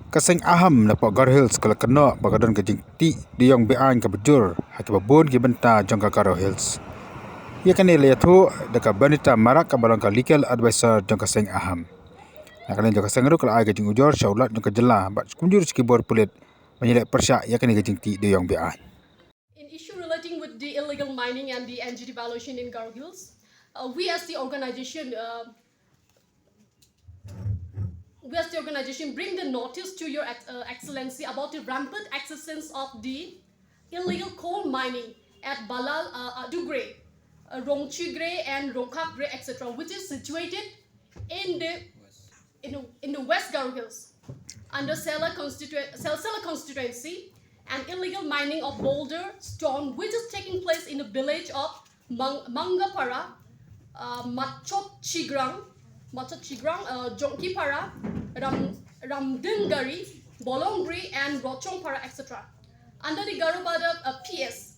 Kasing Aham na po Garo Hills kala kano bagadon ka Jingtih Dewïong Beaiñ ka bujur hakibabun gibenta jong ka Garo Hills. Ia kani liatu deka banita marak ka balong ka legal advisor jong kasing Aham. Nakalin jong kasing ru kala ai ka jing ujor syaulat jong ka jela bat kunjur skibor pulit menyelek persya ia kani ka Jingtih Dewïong Beaiñ. In issue relating with the illegal mining and the NGT violation in Garo Hills, we as the organization bring the notice to your excellency about the rampant existence of the illegal coal mining at Balal Dugre, Rongchigre and Rongkakgre, etc., which is situated in the West Garo Hills under Sela constituency, and illegal mining of boulder stone which is taking place in the village of Mangapara, Machot Chigrang, Jongkipara, Ramdungari, Bolongri, and Rochongpara, etc. Under the Garo PS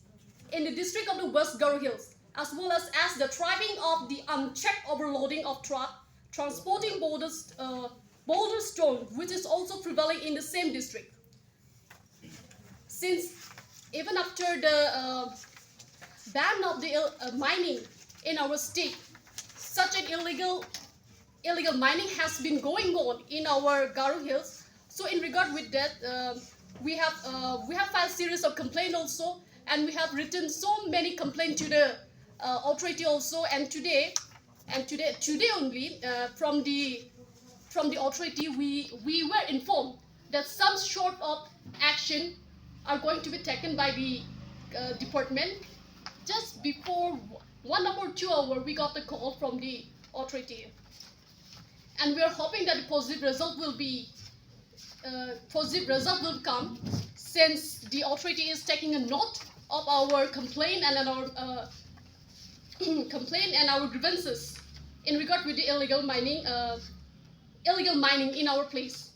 in the district of the West Garo Hills, as well as the thriving of the unchecked overloading of truck transporting boulder stone, which is also prevailing in the same district. Since even after the ban of the mining in our state, such an illegal mining has been going on in our Garo Hills. So in regard with that, we have filed series of complaints also, and we have written so many complaints to the authority also. And today only from the authority we were informed that some sort of action are going to be taken by the department. Just before 1 or 2 hours, we got the call from the authority, and we are hoping that the positive result will come, since the authority is taking a note of our complaint and our grievances in regard with the illegal mining in our place.